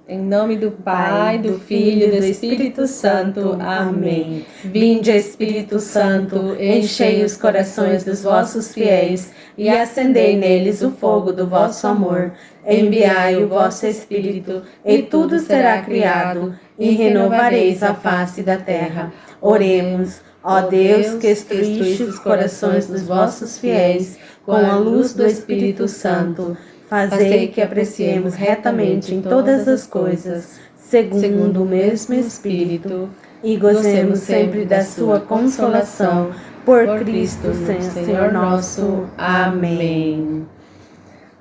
Em nome do Pai, do Filho e do Espírito Santo. Amém. Vinde, Espírito Santo, enchei os corações dos vossos fiéis e acendei neles o fogo do vosso amor. Enviai o vosso Espírito, e tudo será criado, e renovareis a face da terra. Oremos. Ó Deus, que instruíste os corações dos vossos fiéis com a luz do Espírito Santo, fazei que apreciemos retamente em todas as coisas, segundo o mesmo Espírito, e gozemos sempre da sua consolação, por Cristo, Senhor nosso. Amém.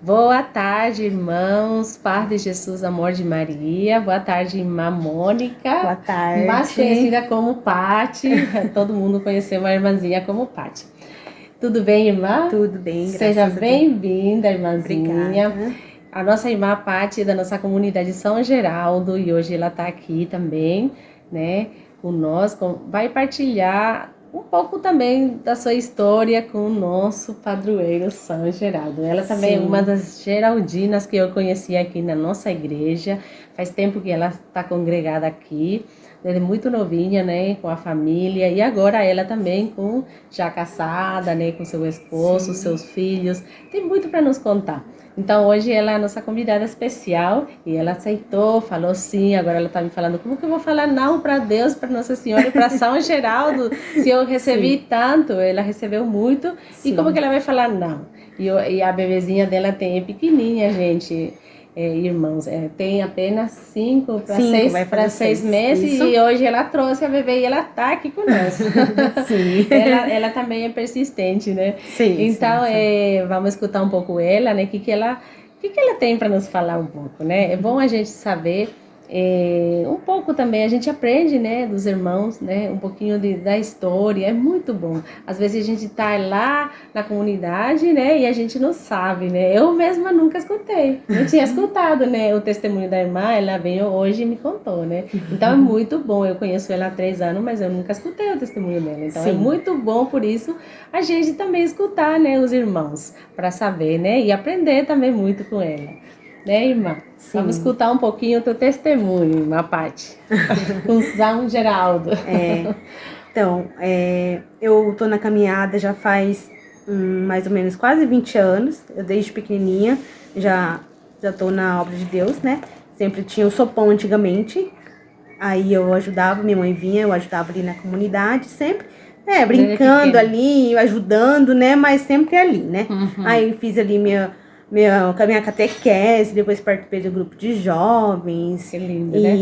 Boa tarde, irmãos, paz de Jesus, amor de Maria. Boa tarde, irmã Mônica. Boa tarde. Mais conhecida como Pati. Todo mundo conheceu uma irmãzinha como Pati. Tudo bem, irmã? Tudo bem, graças Seja a Deus. bem-vinda, irmãzinha. Obrigada. A nossa irmã Pati é da nossa comunidade São Geraldo e hoje ela está aqui também, né, conosco. Vai partilhar um pouco também da sua história com o nosso padroeiro São Geraldo. Ela também é uma das geraldinas que eu conheci aqui na nossa igreja. Faz tempo que ela está congregada aqui. Ela é muito novinha, né, com a família, e agora ela também já casada, né, com seu esposo, seus filhos, tem muito para nos contar. Então hoje ela é a nossa convidada especial e ela aceitou, falou sim. Agora ela está me falando, como que eu vou falar não para Deus, para Nossa Senhora e para São Geraldo, se eu recebi tanto? Ela recebeu muito, e como que ela vai falar não? E a bebezinha dela é pequenininha, gente. Irmãos, tem apenas 5 para 6 meses. Isso. E hoje ela trouxe a bebê e ela está aqui conosco. Sim. ela também é persistente, né? Sim. Então, vamos escutar um pouco ela, né? O que ela tem para nos falar um pouco, né? É bom a gente saber um pouco também, a gente aprende, né, dos irmãos, né, um pouquinho da história, é muito bom. Às vezes a gente tá lá na comunidade, né, e a gente não sabe, né, eu mesma nunca escutei, não tinha escutado, né, o testemunho da irmã, ela veio hoje e me contou, né, então é muito bom. Eu conheço ela há 3 anos, mas eu nunca escutei o testemunho dela, então é muito bom, por isso a gente também escutar, né, os irmãos, para saber, né, e aprender também muito com ela. Né, irmã? Sim. Vamos escutar um pouquinho o teu testemunho, irmã Pati, com São Geraldo. Então, eu tô na caminhada já faz mais ou menos quase 20 anos. Eu desde pequenininha já tô na obra de Deus, né? Sempre tinha o sopão antigamente. Aí eu ajudava, minha mãe vinha, eu ajudava ali na comunidade, sempre, brincando ali, ajudando, né? Mas sempre ali, né? Uhum. Aí fiz ali minha catequese, depois participei do grupo de jovens. Que lindo, né?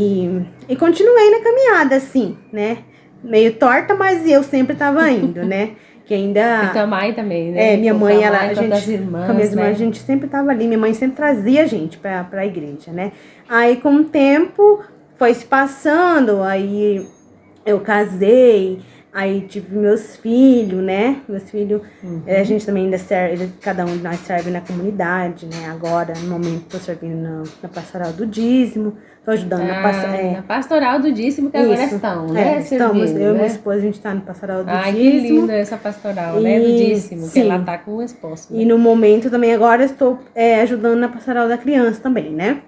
E continuei na caminhada, assim, né? Meio torta, mas eu sempre tava indo, né? Que ainda... E tua mãe também, né? Minha mãe, a gente, irmãs, com as minhas irmãs, né? a gente sempre tava ali. Minha mãe sempre trazia a gente pra igreja, né? Aí, com o tempo, foi se passando, aí eu casei. Aí tive meus filhos, né? Meus filhos, a gente também ainda serve, cada um de nós serve na comunidade, né? Agora, no momento, estou servindo na pastoral do dízimo, estou ajudando na pastoral do dízimo, que agora estão, né? Estamos, eu e né? minha esposa, a gente está na pastoral do dízimo. Ai, que linda essa pastoral, né? Do dízimo, que ela tá com o esposo. Né? E no momento também, agora, estou ajudando na pastoral da criança também, né?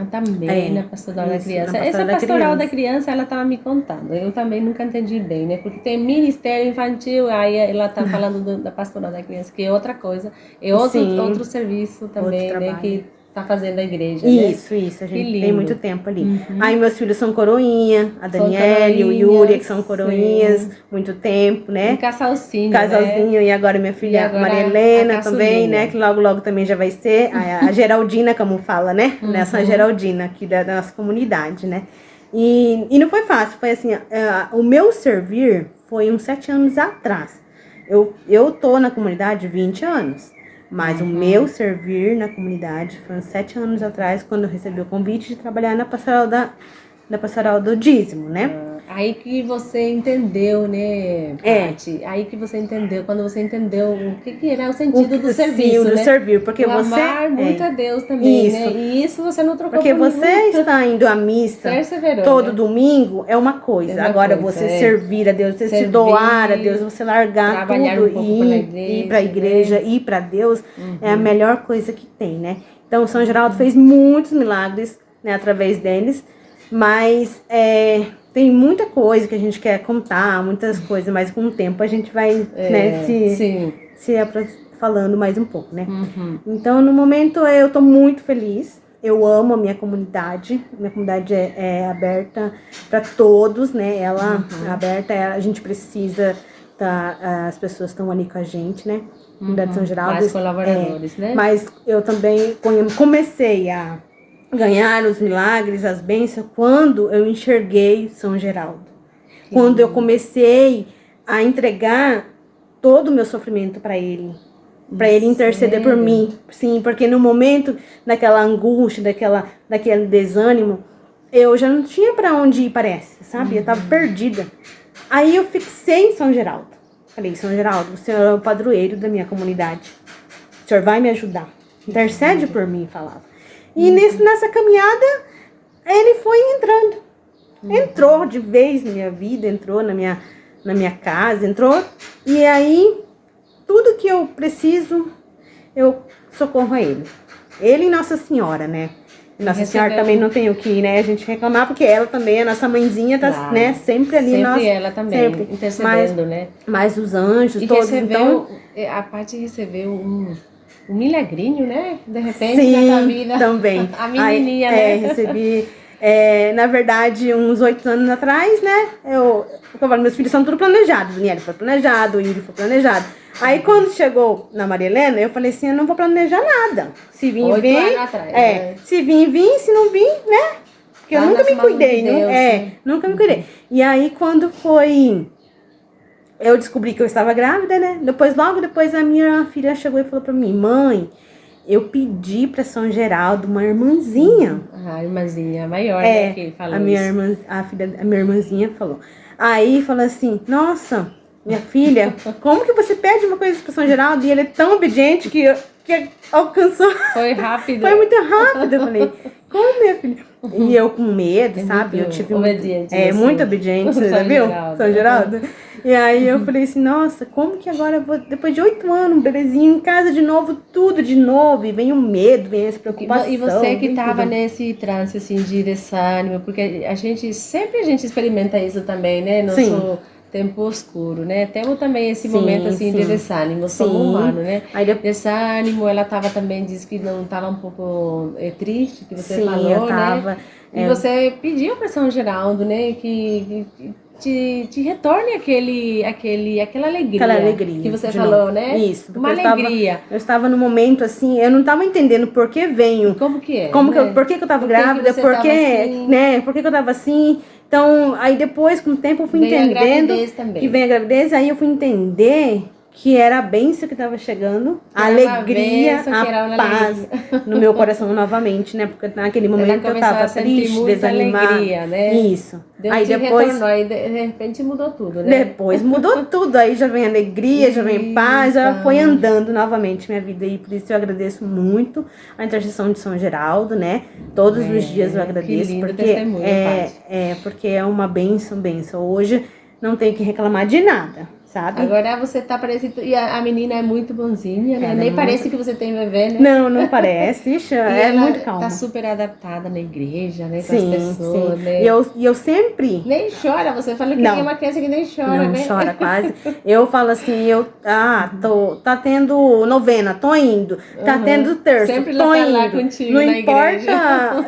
Também na pastoral da criança. Essa pastoral da criança, ela estava me contando. Eu também nunca entendi bem, né? Porque tem ministério infantil, aí ela tá falando da pastoral da criança, que é outra coisa. É outro serviço também, né? Que tá fazendo a igreja, isso, né? Isso. A gente tem muito tempo ali. Uhum. Aí meus filhos são coroinha, a Daniela e o Yuri, que são coroinhas, muito tempo, né? Um casalzinho, né? E agora minha filha Maria Helena também, né? Que logo também já vai ser a Geraldina, como fala, né? Nessa Geraldina aqui da nossa comunidade, né? E não foi fácil, foi assim, o meu servir foi uns 7 anos atrás. Eu tô na comunidade 20 anos. Mas o meu servir na comunidade foi uns 7 anos atrás, quando eu recebi o convite de trabalhar na pastoral do dízimo, né? Aí que você entendeu, né, Pati? Aí que você entendeu, quando você entendeu o que era o sentido do serviço, do né? servir, porque você amar muito a Deus também, isso. Né? E isso você não trocou porque por você está indo à missa todo domingo é uma coisa. Agora você servir a Deus, você se doar a Deus, você largar tudo e ir para a igreja, ir para Deus, é a melhor coisa que tem, né? Então, São Geraldo fez muitos milagres né, através deles, mas tem muita coisa que a gente quer contar, muitas coisas, mas com o tempo a gente vai, né, falando mais um pouco, né? Uhum. Então, no momento, eu tô muito feliz. Eu amo a minha comunidade. Minha comunidade é aberta para todos, né? Ela é aberta, a gente precisa, as pessoas estão ali com a gente, né? Comunidade de São Geraldo. Mais colaboradores, né? Mas eu também comecei a ganhar os milagres, as bênçãos, quando eu enxerguei São Geraldo. Quando eu comecei a entregar todo o meu sofrimento para ele interceder por mim. Sim, porque no momento daquela angústia, daquele desânimo, eu já não tinha para onde ir, parece, sabe? Eu tava perdida. Aí eu fixei em São Geraldo. Falei, São Geraldo, o senhor é o padroeiro da minha comunidade. O senhor vai me ajudar. Intercede por mim, falava. E nessa caminhada, ele foi entrando. Entrou de vez na minha vida, entrou na minha casa, entrou. E aí, tudo que eu preciso, eu socorro a ele. Ele e Nossa Senhora, né? Nossa Senhora também não tem o que, né, a gente reclamar, porque ela também, a nossa mãezinha, tá, claro, né, sempre ali. Sempre ela também, intercedendo, né? Mas os anjos, e todos, recebeu, então... A parte recebeu um milagrinho, né? De repente, sim, na tua vida. Também. A menininha, né? Recebi... na verdade, uns 8 anos atrás, né, meus filhos são tudo planejados. O Daniel foi planejado, o Yuri foi planejado. Aí, quando chegou na Maria Helena, eu falei assim, eu não vou planejar nada. Se vir, 8 vem. anos atrás, né? Se vir, se não vir, né? Porque eu nunca me cuidei, de Deus, nunca me cuidei. E aí, quando foi... Eu descobri que eu estava grávida, né? Logo depois, a minha filha chegou e falou pra mim, mãe, eu pedi pra São Geraldo uma irmãzinha. A irmãzinha maior, né, que falou a minha irmã, a minha irmãzinha falou. Aí falou assim, nossa, minha filha, como que você pede uma coisa pra São Geraldo e ele é tão obediente que alcançou? Foi rápido. Foi muito rápido. Eu falei, como, minha filha? E eu com medo, sabe? Eu tive obediente. Muito obediente, você já viu? São Geraldo. E aí eu falei assim, nossa, como que agora, depois de 8 anos, um bebezinho em casa de novo, tudo de novo, e vem o medo, vem essa preocupação. E você que estava nesse trance, assim, de desânimo, porque a gente experimenta isso também, né? Nosso tempo escuro, né? Temos também esse momento, assim, de desânimo, somos humanos, né? Desânimo, ela disse que não estava um pouco triste, que você falou, eu tava, né? E você pediu para São Geraldo, né? Que te retorne aquela alegria que você falou, né? Isso. Uma alegria. Eu estava no momento assim, eu não estava entendendo por que venho. Como que é? Por que eu estava grávida? Por que eu estava assim? Então, aí depois, com o tempo, eu fui entendendo que vem a gravidez, aí eu fui entender que era a bênção que estava chegando, a alegria, a paz no meu coração novamente, né? Porque naquele momento eu estava triste, desanimada. Alegria, né? Isso. Deus aí depois retornou, aí de repente mudou tudo, né? Depois mudou tudo, aí já vem alegria, já vem paz, já foi andando novamente minha vida. E por isso eu agradeço muito a intercessão de São Geraldo, né? Todos os dias eu agradeço, porque é uma bênção. Hoje não tenho que reclamar de nada. Sabe? Agora você tá parecendo... E a menina é muito bonzinha, né? Nem parece que você tem bebê, né? Não parece. Ixi, é muito calma. Tá super adaptada na igreja, né? Com as pessoas, né? E eu sempre... Nem chora, você fala que é uma criança que nem chora, né? Não chora quase. Eu falo assim, tá tendo novena, tô indo. Tá tendo terça, sempre tô indo. Lá contigo, não na importa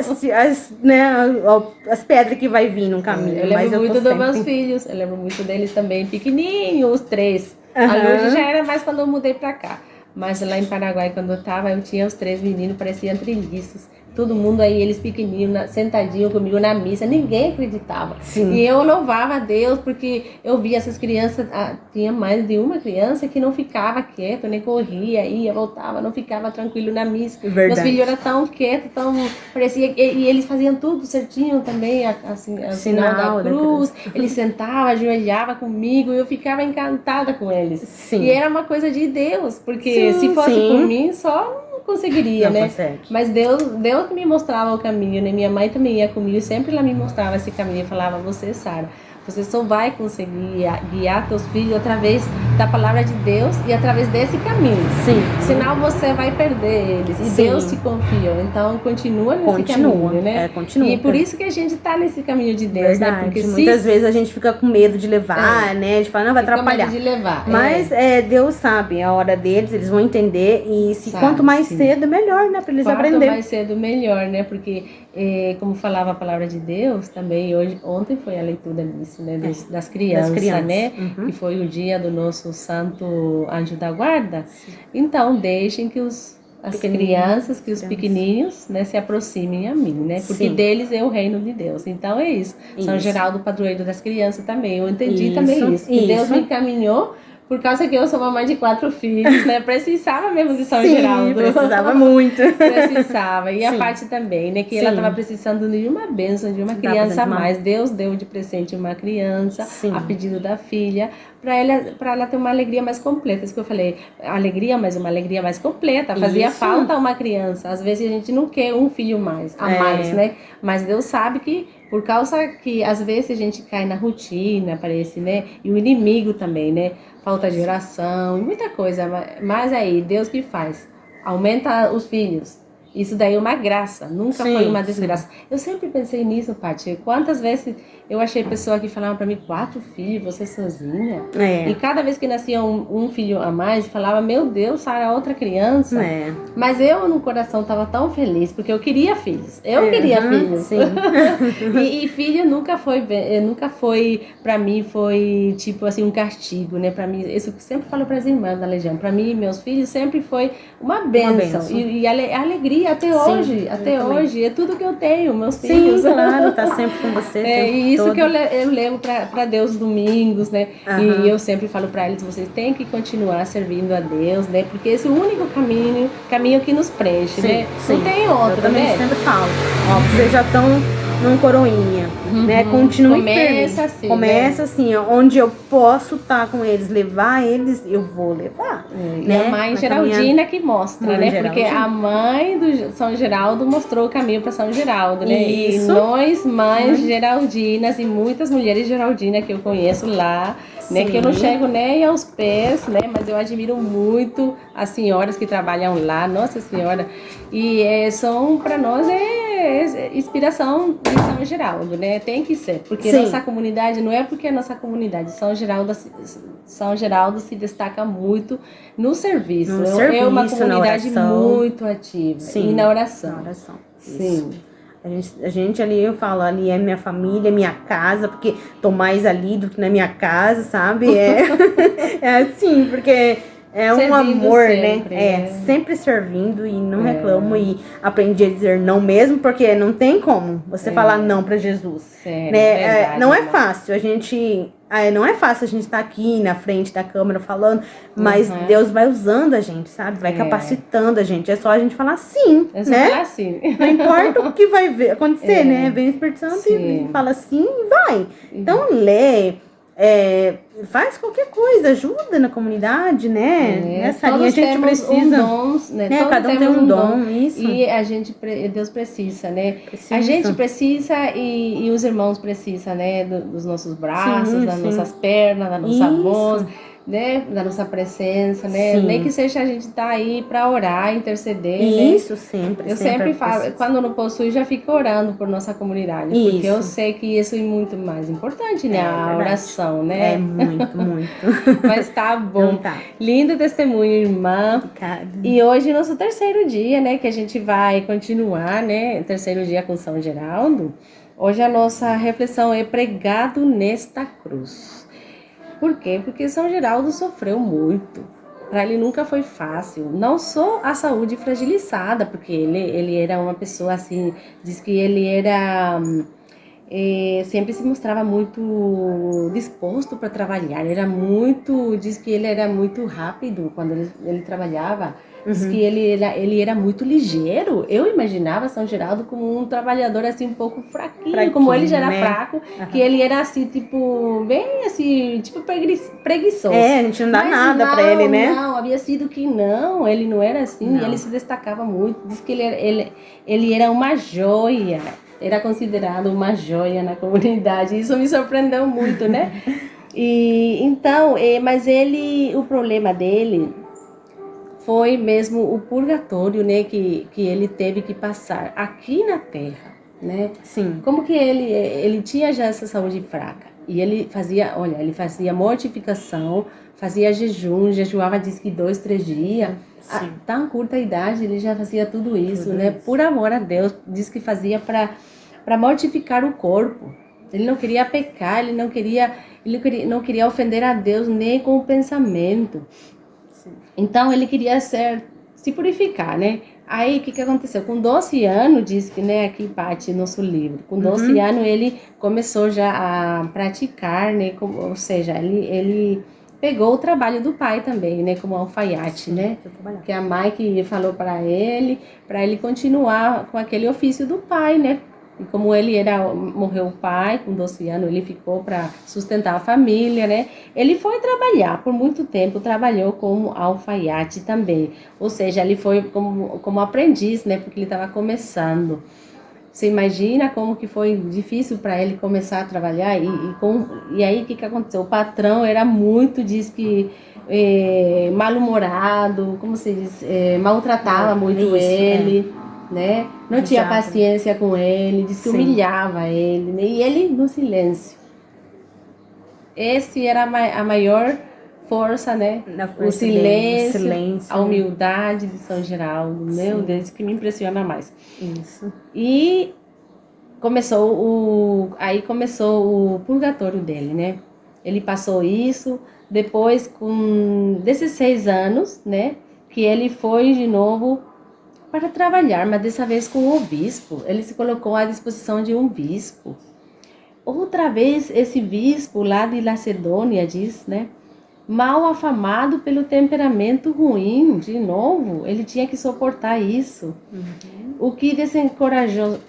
as pedras que vai vir no caminho. Eu lembro muito dos meus filhos. Eu lembro muito deles também, pequenininhos. 3. A Lourdes já era mais quando eu mudei pra cá. Mas lá em Paraguai, quando eu tinha os 3 meninos, pareciam treliços. Todo mundo aí, eles pequenininhos, sentadinhos comigo na missa, ninguém acreditava. Sim. E eu louvava a Deus, porque eu via essas crianças, tinha mais de uma criança que não ficava quieta, nem corria, ia, voltava, não ficava tranquilo na missa. Verdade. Meus filhos eram tão quietos, parecia, e eles faziam tudo certinho também, assim, o sinal da cruz. Eles sentavam, ajoelhavam comigo, e eu ficava encantada com eles. Sim. E era uma coisa de Deus, porque se fosse por mim, só... conseguiria, não né? Consegue. Mas Deus que me mostrava o caminho, né? Minha mãe também ia comigo, sempre ela me mostrava esse caminho e falava, Sara, você só vai conseguir guiar teus filhos através da palavra de Deus e através desse caminho. Sim. Senão você vai perder eles. E Sim. Deus te confiou. Então continua nesse caminho, né? Continua. E por isso que a gente tá nesse caminho de Deus, Verdade. né? Porque muitas vezes a gente fica com medo de levar, né? De falar, não, vai atrapalhar. Com medo de levar. Mas Deus sabe a hora deles, eles vão entender. E quanto mais cedo, melhor, né? Pra eles aprenderem. Quanto mais cedo, melhor, né? Porque, como falava a palavra de Deus, também ontem foi a leitura disso, né? Das crianças, né? Que foi o dia do nosso santo anjo da guarda. Sim. Então, deixem que as crianças, que os pequenininhos, né, se aproximem a mim, né? Porque deles é o reino de Deus. Então, é isso. São Geraldo, padroeiro das crianças também. Eu entendi também isso. Que Deus me encaminhou. Por causa que eu sou mamãe de 4 filhos, né? Precisava mesmo de São Geraldo. Precisava muito. Precisava. E a parte também, né? Que ela estava precisando de uma bênção, de uma criança a mais. Deus deu de presente uma criança, a pedido da filha, para ela ter uma alegria mais completa. Isso que eu falei, alegria, mas uma alegria mais completa. Fazia falta uma criança. Às vezes a gente não quer um filho mais, mais, né? Mas Deus sabe que por causa que às vezes a gente cai na rotina, parece, né? E o inimigo também, né? Falta de oração, muita coisa. Mas aí, Deus que faz? Aumenta os filhos. Isso daí é uma graça, nunca foi uma desgraça. Eu sempre pensei nisso, Paty. Quantas vezes eu achei pessoa que falava para mim, 4 filhos, você sozinha? E cada vez que nascia um filho a mais, falava, meu Deus, Sara, outra criança. Mas eu no coração estava tão feliz, porque eu queria filhos. Eu queria filhos. Sim. e filho nunca foi, para mim, foi tipo assim, um castigo, né? Para mim, isso eu sempre falo para as irmãs da Legião. Para mim, meus filhos sempre foi uma bênção. E a alegria até hoje, hoje, é tudo que eu tenho, meus filhos. Sim, claro, tá sempre com você. E isso que eu levo para Deus domingos, né? E eu sempre falo para eles, vocês têm que continuar servindo a Deus, né? Porque esse é o único caminho que nos preenche, né? Não tem outro, eu também né? sempre falo, vocês já estão num coroinha, né? Continue Começa assim, começa assim, onde eu posso estar com eles, levar eles, eu vou levar. Né? E a mãe Geraldina que mostra, né? Porque a mãe do São Geraldo mostrou o caminho para São Geraldo, né? Isso. E nós, mães geraldinas e muitas mulheres geraldinas que eu conheço lá, né? Que eu não chego nem aos pés, né? Mas eu admiro muito as senhoras que trabalham lá, Nossa Senhora. E são, para nós, inspiração de São Geraldo, né? Tem que ser, porque nossa comunidade, não é porque a nossa comunidade, São Geraldo se destaca muito no serviço. É uma comunidade muito ativa. E na oração. Sim. A gente ali, eu falo, ali é minha família, minha casa, porque tô mais ali do que na minha casa, sabe? É assim, porque é um amor, sempre, né? Sempre servindo e não reclamo e aprendi a dizer não mesmo, porque não tem como você falar não pra Jesus. Sério, né? Verdade, não é fácil, não é fácil a gente estar aqui na frente da câmera falando, mas Deus vai usando a gente, sabe? Vai capacitando a gente. É só a gente falar sim, né? Falar sim. Não importa o que vai acontecer, né? Vem o Espírito Santo e fala sim e vai. Então, lê, faz qualquer coisa, ajuda na comunidade, né? Nessa linha a gente precisa. Dons, né? Cada um tem um dom, isso. E Deus precisa, né? A gente precisa e os irmãos precisam, né? Dos nossos braços, das nossas pernas, da nossa voz, né? Da nossa presença, né? Nem que seja a gente tá aí para orar, interceder, isso, né? sempre. Eu sempre falo, quando não posso ir, já fico orando por nossa comunidade, porque eu sei que isso é muito mais importante, né? A oração, né? É muito. Mas tá bom. Então, tá. Lindo testemunho, irmã. Obrigada. E hoje, nosso 3º dia, né? Que a gente vai continuar, né? 3º dia com São Geraldo. Hoje a nossa reflexão é pregado nesta cruz. Por quê? Porque São Geraldo sofreu muito. Para ele nunca foi fácil. Não só a saúde fragilizada, porque ele era uma pessoa assim, diz que ele era... sempre se mostrava muito disposto para trabalhar, diz que ele era muito rápido quando ele trabalhava, diz que ele era muito ligeiro. Eu imaginava São Geraldo como um trabalhador assim um pouco fraquinho, como ele já era fraco, que ele era assim, tipo, bem assim, tipo preguiçoso. A gente não dá nada para ele, né? Não, havia sido que não, ele não era assim, ele se destacava muito, diz que ele era uma joia. Era considerado uma joia na comunidade. Isso me surpreendeu muito, né? E então, mas o problema dele foi mesmo o purgatório, né, que ele teve que passar aqui na Terra, né? Sim. Como que ele tinha já essa saúde fraca e ele fazia mortificação, fazia jejum, jejuava diz que 2, 3 dias. A tão curta idade ele já fazia tudo isso, né? Por amor a Deus, diz que fazia para mortificar o corpo. Ele não queria pecar, ele não queria ofender a Deus nem com o pensamento. Então ele queria se purificar, né? Aí o que aconteceu? Com 12 anos, diz que, né, aqui parte nosso livro, com 12 anos ele começou já a praticar, né? Ou seja, ele pegou o trabalho do pai também, né? Como alfaiate, né? Que a mãe que falou para ele continuar com aquele ofício do pai, né? E como morreu o pai com 12 anos, ele ficou para sustentar a família, né? Ele foi trabalhar por muito tempo, trabalhou como alfaiate também. Ou seja, ele foi como aprendiz, né? Porque ele estava começando. Você imagina como que foi difícil para ele começar a trabalhar? E aí, o que aconteceu? O patrão era muito, diz que, mal-humorado, como se diz, maltratava muito ele. Né? Não tinha paciência com ele, disse que humilhava ele, né? E ele no silêncio. Esse era a maior força, né? O silêncio, a humildade de São Geraldo. Meu Deus, que me impressiona mais. Isso. E aí começou o purgatório dele, né? Ele passou isso, depois com 16 anos, né? Que ele foi de novo para trabalhar, mas dessa vez com o bispo. Ele se colocou à disposição de um bispo. Outra vez, esse bispo lá de Lacedônia diz, né? Mal afamado pelo temperamento ruim, de novo, ele tinha que suportar isso. O que desencorajava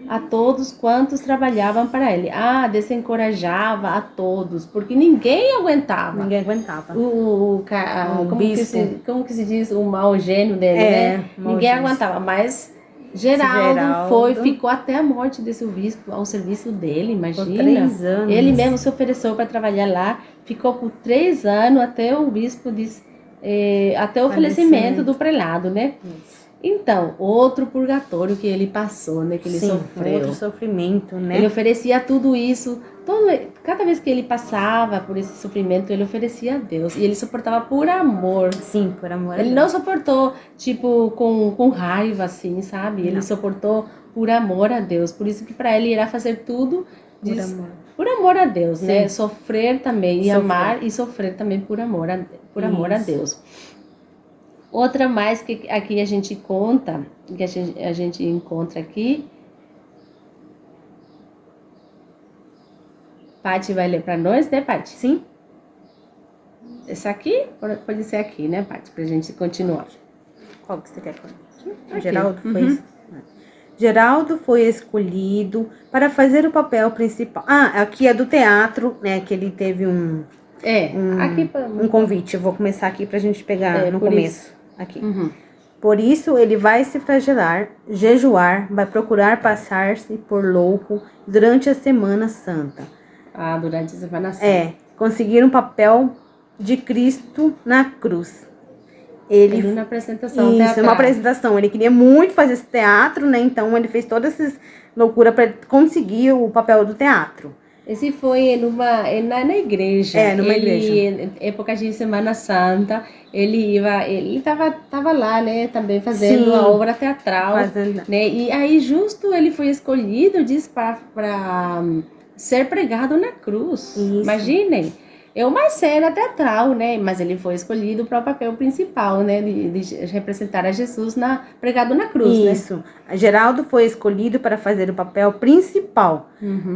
a todos quantos trabalhavam para ele. desencorajava a todos, porque ninguém aguentava. Como que se diz? O mau gênio dele, né? Ninguém aguentava, mas Geraldo ficou até a morte desse bispo ao serviço dele, imagina. Por 3 anos. Ele mesmo se ofereceu para trabalhar lá, ficou por 3 anos até o bispo até o falecimento do prelado, né? Isso. Então, outro purgatório que ele passou, né? Que ele sofreu. Outro sofrimento, né? Ele oferecia tudo isso. Cada vez que ele passava por esse sofrimento, ele oferecia a Deus. E ele suportava por amor. Sim, por amor a Deus. Ele não suportou, tipo, com raiva, assim, sabe? Ele suportou por amor a Deus. Por isso que para ele irá fazer tudo por amor a Deus, né? Sofrer também. E amar e sofrer também por amor a Deus. Outra mais que aqui a gente conta, que a gente encontra aqui. Paty vai ler para nós, né, Paty? Sim. Essa aqui? Pode ser aqui, né, Paty? Pra gente continuar. Qual que você quer contar? Geraldo foi... Geraldo foi escolhido para fazer o papel principal. Aqui é do teatro, né, que ele teve um convite. Eu vou começar aqui pra gente pegar no começo. Aqui. Por isso, ele vai se flagelar, jejuar, vai procurar passar-se por louco durante a Semana Santa. Durante a Semana Santa. Conseguir um papel de Cristo na cruz. Ele na apresentação teatral. Uma apresentação. Ele queria muito fazer esse teatro, né? Então, ele fez todas essas loucuras para conseguir o papel do teatro. Esse foi na igreja. Numa igreja. Época de Semana Santa, ele estava lá, né, também fazendo a obra teatral, né? E aí justo ele foi escolhido, para ser pregado na cruz. Isso. Imaginem. É uma cena teatral, né? Mas ele foi escolhido para o papel principal, né? De representar a Jesus pregado na cruz, Isso. Né? Geraldo foi escolhido para fazer o papel principal.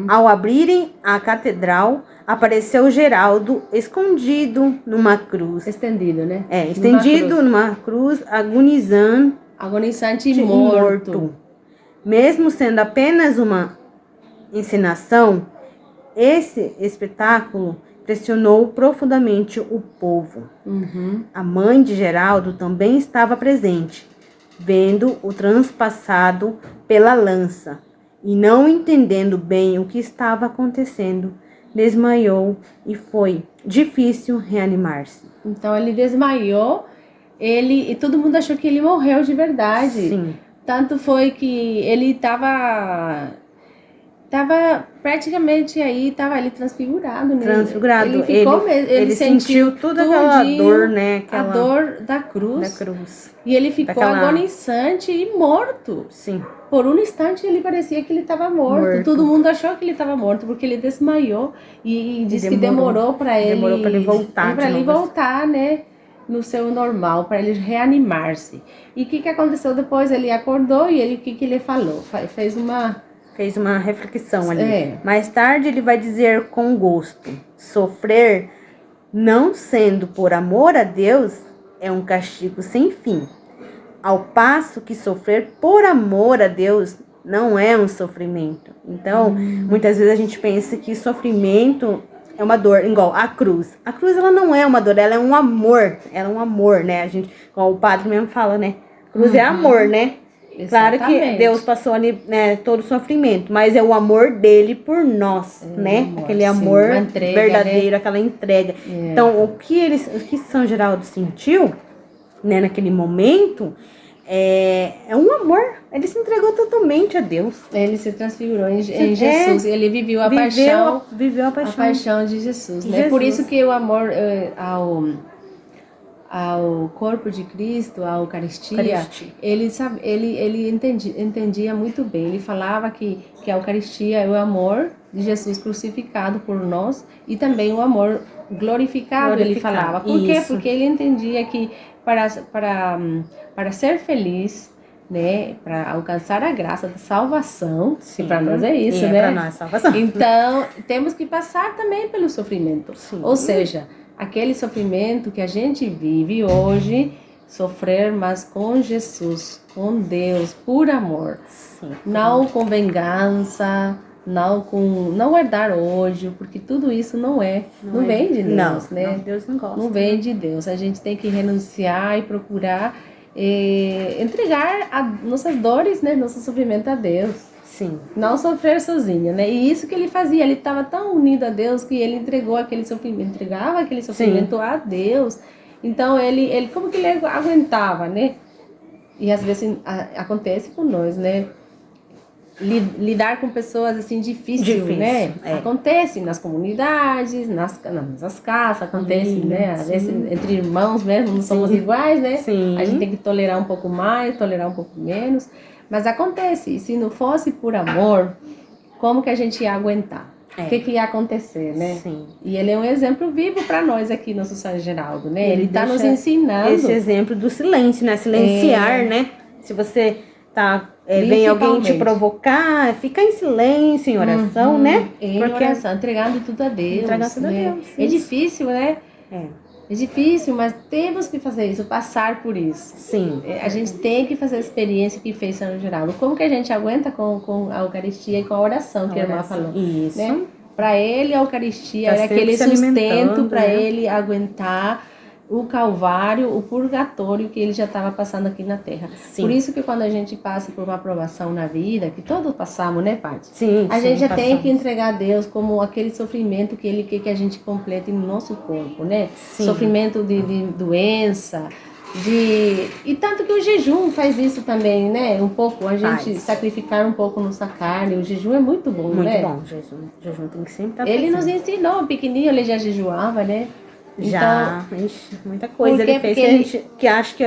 Ao abrirem a catedral, apareceu Geraldo escondido numa cruz. Estendido, né? Estendido numa cruz, agonizante e morto. Mesmo sendo apenas uma encenação, esse espetáculo impressionou profundamente o povo. A mãe de Geraldo também estava presente, vendo o transpassado pela lança e não entendendo bem o que estava acontecendo, desmaiou e foi difícil reanimar-se. Então ele desmaiou, e todo mundo achou que ele morreu de verdade. Sim. Tanto foi que ele estava praticamente aí, estava ali transfigurado, né? Transfigurado. Ele ficou mesmo, ele sentiu toda aquela dor, né? A dor da cruz. Da cruz. E ele ficou agonizante e morto. Sim. Por um instante ele parecia que ele estava morto. Todo mundo achou que ele estava morto porque ele desmaiou e disse que demorou para ele voltar. Para ele voltar, né? No seu normal, para ele reanimar-se. E o que aconteceu depois? Ele acordou e o que ele falou? Fez uma reflexão ali. Mais tarde ele vai dizer com gosto: sofrer, não sendo por amor a Deus, é um castigo sem fim. Ao passo que sofrer por amor a Deus não é um sofrimento. Então, muitas vezes a gente pensa que sofrimento é uma dor, igual a cruz. A cruz, ela não é uma dor, ela é um amor. Ela é um amor, né? A gente, igual o padre mesmo fala, né? Cruz é amor, né? Exatamente. Claro que Deus passou ali, né, todo o sofrimento, mas é o amor dele por nós, né? Amor, aquele amor entrega, verdadeiro, né? Aquela entrega. Então, o que São Geraldo sentiu, né, naquele momento, é um amor. Ele se entregou totalmente a Deus. Ele se transfigurou em Jesus. Ele viveu a paixão. Viveu a paixão. A paixão de Jesus, né? Por isso que o amor ao corpo de Cristo, à Eucaristia, ele entendia muito bem. Ele falava que a Eucaristia é o amor de Jesus crucificado por nós e também o amor glorificado. Ele falava. Por quê? Porque ele entendia que para ser feliz, né, para alcançar a graça da salvação, que para nós é isso, né? Para nós é salvação. Então, temos que passar também pelo sofrimento. Sim. Ou seja, aquele sofrimento que a gente vive hoje, sofrer, mas com Jesus, com Deus, por amor. Sim. Não com vingança, não guardar ódio, porque tudo isso não vem de Deus, né? Não, Deus não gosta. Não vem de Deus. A gente tem que renunciar e procurar entregar nossas dores, né, nosso sofrimento a Deus. Sim. Não sofrer sozinho, né? E isso que ele fazia, ele estava tão unido a Deus que ele entregava aquele sofrimento a Deus. Então ele como que ele aguentava, né? E às vezes acontece com nós, né? Lidar com pessoas assim difícil, né? Acontece nas comunidades, nas casas, acontece, né? Às vezes entre irmãos mesmo, não somos iguais, né? Sim. A gente tem que tolerar um pouco mais, tolerar um pouco menos, mas acontece. E se não fosse por amor, como que a gente ia aguentar? O que ia acontecer, né? Sim. E ele é um exemplo vivo para nós aqui no São Geraldo, né? Ele está nos ensinando esse exemplo do silêncio, né? Silenciar, né? Se você vem alguém te provocar, fica em silêncio, em oração, né? Em oração, entregando tudo a Deus. Entregando tudo a Deus. É difícil, né? É difícil, mas temos que fazer isso, passar por isso. Sim. A gente tem que fazer a experiência que fez São Geraldo. Como que a gente aguenta com a Eucaristia e com a oração que a irmã falou? Isso. Né? Para ele, a Eucaristia era aquele sustento para ele aguentar o Calvário, o purgatório que ele já estava passando aqui na Terra. Sim. Por isso que quando a gente passa por uma provação na vida, que todos passamos, né, Paty? Sim. A gente já tem que entregar a Deus como aquele sofrimento que ele quer que a gente complete no nosso corpo, né? Sim. Sofrimento de doença, e tanto que o jejum faz isso também, né? Um pouco, a gente sacrificar um pouco nossa carne. O jejum é muito bom, né? Muito bom, jejum tem que sempre estar Ele nos ensinou, pequenininho ele já jejuava, né? Já, então, muita coisa ele fez que acho que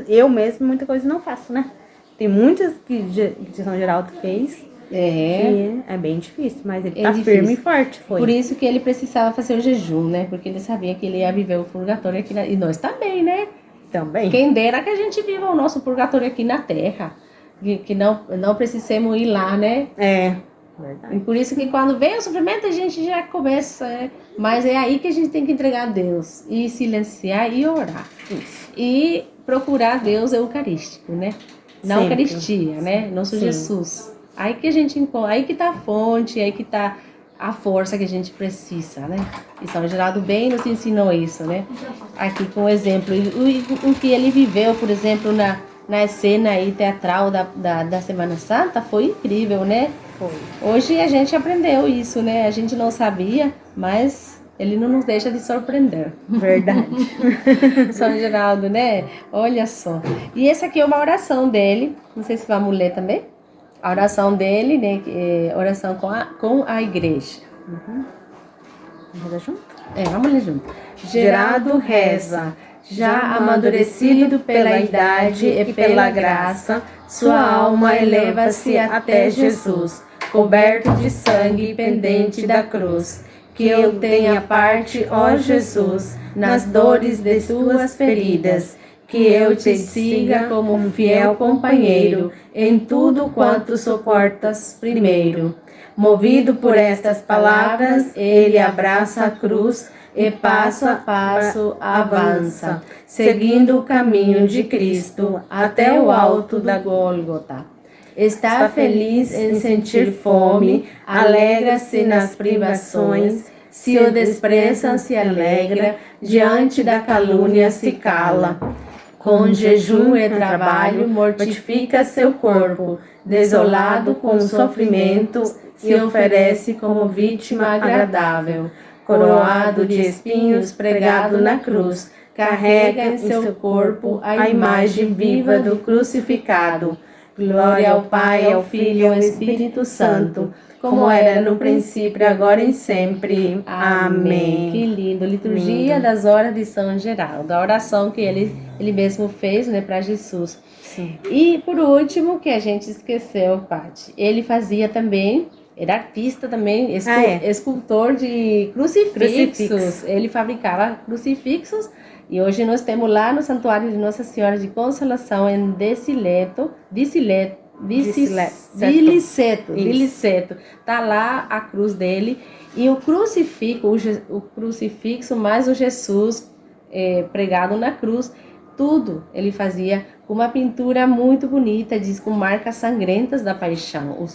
eu mesmo muita coisa não faço, né? Tem muitas que São Geraldo fez que é bem difícil, mas ele tá firme e forte. Por isso que ele precisava fazer o jejum, né? Porque ele sabia que ele ia viver o purgatório aqui e nós também, né? Também. Quem dera que a gente viva o nosso purgatório aqui na Terra, que não precisemos ir lá, né? Verdade. E por isso que quando vem o sofrimento a gente já começa, mas é aí que a gente tem que entregar a Deus e silenciar e orar. Isso. E procurar Deus eucarístico, né? Na Eucaristia, né? Nosso Jesus. Aí que a gente encontra, aí que tá a fonte, aí que tá a força que a gente precisa, né? E São Geraldo bem nos ensinou isso, né? Aqui com o exemplo, o que ele viveu, por exemplo, na cena aí teatral da Semana Santa, foi incrível, né? Foi. Hoje a gente aprendeu isso, né? A gente não sabia, mas ele não nos deixa de surpreender. Verdade. São Geraldo, né? Olha só. E essa aqui é uma oração dele, não sei se vamos ler também. A oração dele, né? Oração com a igreja. Vamos ler junto? Vamos ler junto. Geraldo reza, já amadurecido pela idade e pela graça, sua alma eleva-se até Jesus, coberto de sangue pendente da cruz. Que eu tenha parte, ó Jesus, nas dores de tuas feridas, que eu te siga como um fiel companheiro em tudo quanto suportas primeiro. Movido por estas palavras, ele abraça a cruz e passo a passo avança, seguindo o caminho de Cristo até o alto da Gólgota. Está feliz em sentir fome, alegra-se nas privações, se o desprezam se alegra, diante da calúnia se cala. Com jejum e trabalho mortifica seu corpo, desolado com sofrimento, se oferece como vítima agradável. Coroado de espinhos, pregado na cruz, carrega em seu corpo a imagem viva do crucificado. Glória ao Pai, ao Filho e ao Espírito Santo, como era no princípio, agora e sempre. Amém. Que lindo. Liturgia das horas de São Geraldo. A oração que ele mesmo fez, né, para Jesus. Sim. E por último, que a gente esqueceu, Paty, ele fazia também, era artista também, escultor de crucifixos. Ele fabricava crucifixos. E hoje nós temos lá no Santuário de Nossa Senhora de Consolação, em Diliceto. Tá lá a cruz dele. E o crucifixo mais o Jesus pregado na cruz, tudo ele fazia com uma pintura muito bonita, diz, com marcas sangrentas da paixão.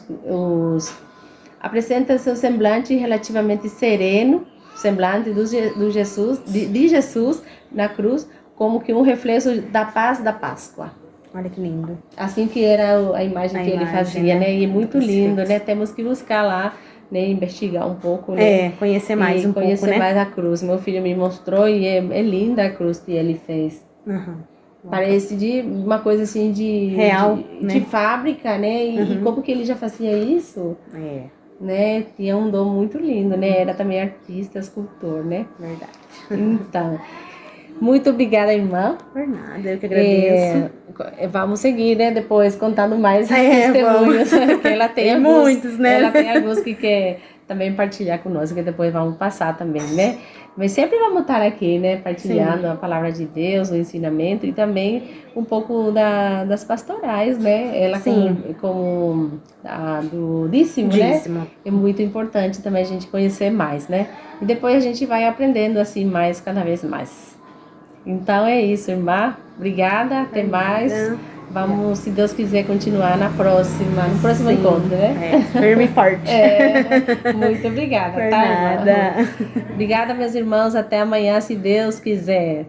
Apresenta seu semblante relativamente sereno, semblante de Jesus na cruz, como que um reflexo da paz da Páscoa. Olha que lindo. Assim que era a imagem que ele fazia, né? E muito lindo, né? Temos que buscar lá, né? Investigar um pouco, né? Conhecer mais um pouco, né? Conhecer mais a cruz. Meu filho me mostrou e é linda a cruz que ele fez. Parece de uma coisa assim de... Real, né? De fábrica, né? E como que ele já fazia isso? Né? Tinha um dom muito lindo, né? Era também artista, escultor, né? Verdade. Então, muito obrigada, irmã. Por nada, eu que agradeço. Vamos seguir, né? Depois contando mais testemunhos. Que ela tem muitos, né? Ela tem alguns que quer também partilhar conosco, que depois vamos passar também, né? Mas sempre vamos estar aqui, né? Partilhando a palavra de Deus, o ensinamento e também um pouco das pastorais, né? Ela como a do dízimo, né? É muito importante também a gente conhecer mais, né? E depois a gente vai aprendendo assim mais, cada vez mais. Então é isso, irmã. Obrigada, até mais. Vamos, se Deus quiser, continuar no próximo encontro, né? Firme e forte. Muito obrigada, Por tá, nada. Irmã? Obrigada, meus irmãos. Até amanhã, se Deus quiser.